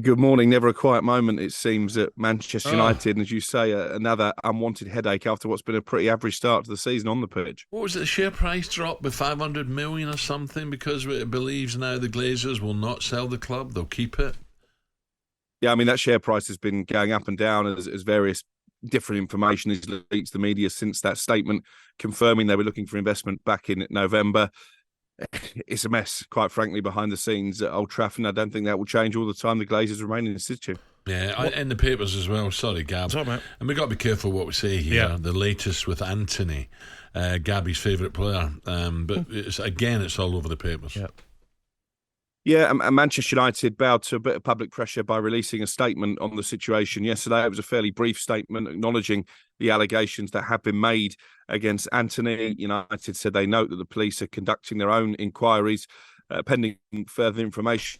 Good morning. Never a quiet moment, it seems, at Manchester Oh, United. And as you say, another unwanted headache after what's been a pretty average start to the season on the pitch. what was it? The share price dropped by 500 million or something because it believes now the Glazers will not sell the club; they'll keep it. Yeah, I mean, that share price has been going up and down as various different information has leaked to the media since that statement confirming they were looking for investment back in November. It's a mess, quite frankly, behind the scenes at Old Trafford. And I don't think that will change all the time the Glazers remain in situ. Yeah, What? in the papers as well. Sorry, Gab. Sorry, mate. And we got to be careful what we say Yeah. here. The latest with Anthony, Gabby's favourite player. But it's all over the papers. Yeah. Yeah, and Manchester United bowed to a bit of public pressure by releasing a statement on the situation yesterday. It was a fairly brief statement acknowledging the allegations that have been made against Anthony. United said they note that the police are conducting their own inquiries. Pending further information,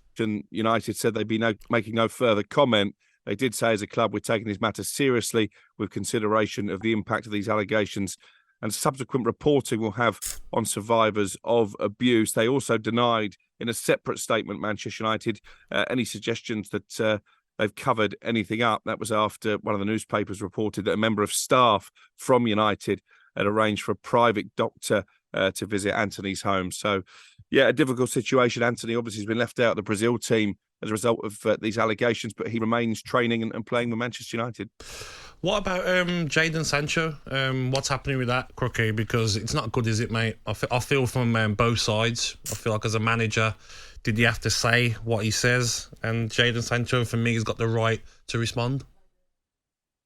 United said they'd be making no further comment. They did say as a club, we're taking this matter seriously with consideration of the impact of these allegations and subsequent reporting will have on survivors of abuse. They also denied in a separate statement, Manchester United, any suggestions that they've covered anything up. That was after one of the newspapers reported that a member of staff from United had arranged for a private doctor to visit Anthony's home. So, yeah, a difficult situation. Anthony obviously has been left out of the Brazil team as a result of these allegations, but he remains training and playing with Manchester United. What about Jaden Sancho? What's happening with that, Crookie? Because it's not good, is it, mate? I feel from both sides. I feel like as a manager, did he have to say what he says? And Jaden Sancho, for me, has got the right to respond.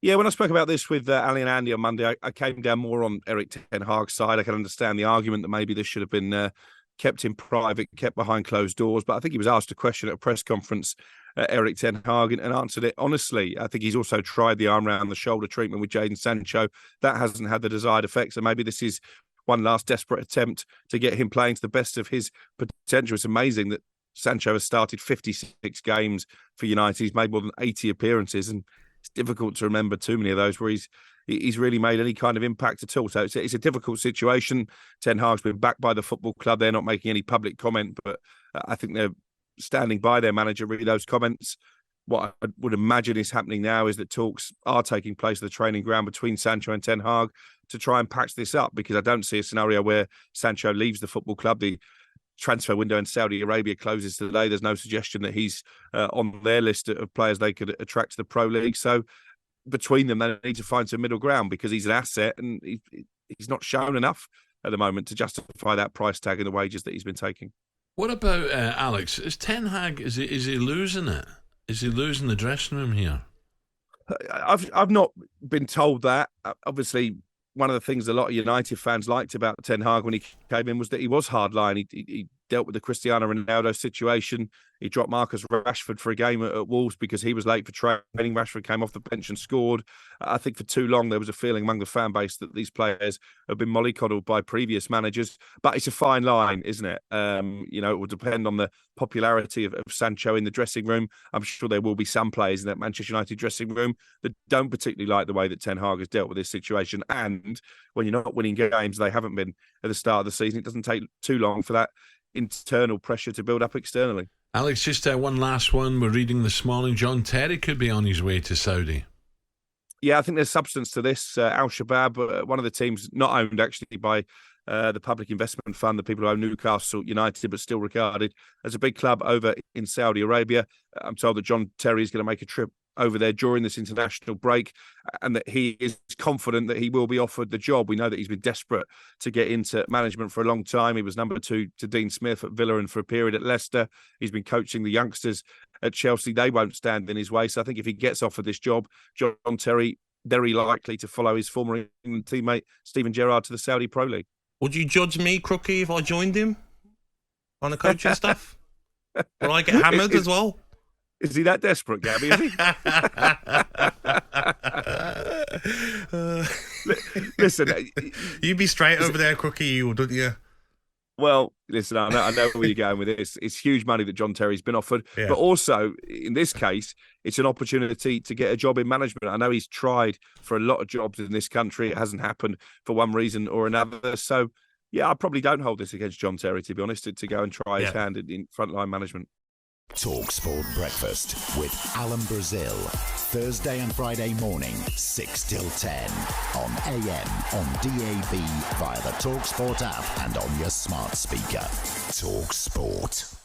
Yeah, when I spoke about this with Ali and Andy on Monday, I came down more on Erik Ten Hag's side. I can understand the argument that maybe this should have been kept in private, kept behind closed doors. But I think he was asked a question at a press conference, Erik Ten Hag, and answered it honestly. I think he's also tried the arm around the shoulder treatment with Jaden Sancho. That hasn't had the desired effect. So maybe this is one last desperate attempt to get him playing to the best of his potential. It's amazing that Sancho has started 56 games for United. He's made more than 80 appearances, and it's difficult to remember too many of those where he's really made any kind of impact at all. So it's a difficult situation. Ten Hag's been backed by the football club. They're not making any public comment, but I think they're standing by their manager, really, those comments. What I would imagine is happening now is that talks are taking place at the training ground between Sancho and Ten Hag to try and patch this up, because I don't see a scenario where Sancho leaves the football club. The transfer window in Saudi Arabia closes today. There's no suggestion that he's on their list of players they could attract to the Pro League. So between them, they need to find some middle ground, because he's an asset and he's not shown enough at the moment to justify that price tag and the wages that he's been taking. What about Alex? Is Ten Hag? Is he losing it? Is he losing the dressing room here? I've not been told that. Obviously, one of the things a lot of United fans liked about Ten Hag when he came in was that he was hardline. He dealt with the Cristiano Ronaldo situation. He dropped Marcus Rashford for a game at Wolves because he was late for training. Rashford came off the bench and scored. I think for too long there was a feeling among the fan base that these players have been mollycoddled by previous managers. But it's a fine line, isn't it? It will depend on the popularity of Sancho in the dressing room. I'm sure there will be some players in that Manchester United dressing room that don't particularly like the way that Ten Hag has dealt with this situation. And when you're not winning games, they haven't been at the start of the season, it doesn't take too long for that internal pressure to build up externally. Alex, just one last one. We're reading this morning. John Terry could be on his way to Saudi. Yeah, I think there's substance to this. Al Shabab, one of the teams not owned actually by the public investment fund, the people who own Newcastle United, but still regarded as a big club over in Saudi Arabia. I'm told that John Terry is going to make a trip over there during this international break, and that he is confident that he will be offered the job. We know that he's been desperate to get into management for a long time. He was number 2 to Dean Smith at Villa and for a period at Leicester. He's been coaching the youngsters at Chelsea. They won't stand in his way. So I think if he gets offered this job, John Terry very likely to follow his former England teammate Steven Gerrard to the Saudi Pro League. Would you judge me, Crookie, if I joined him on the coaching staff? Would I get hammered as well? Is he that desperate, Gabby? Is he? Listen, You'd be straight over there, Crookie, you would, wouldn't you? well, listen, I know where you're going with this. It's huge money that John Terry's been offered, Yeah. but also in this case, it's an opportunity to get a job in management. I know he's tried for a lot of jobs in this country. It hasn't happened for one reason or another. So, yeah, I probably don't hold this against John Terry, to be honest, to go and try his hand in frontline management. talkSPORT Breakfast with Alan Brazil. Thursday and Friday morning, 6 till 10. On AM, on DAB, via the talkSPORT app and on your smart speaker. talkSPORT.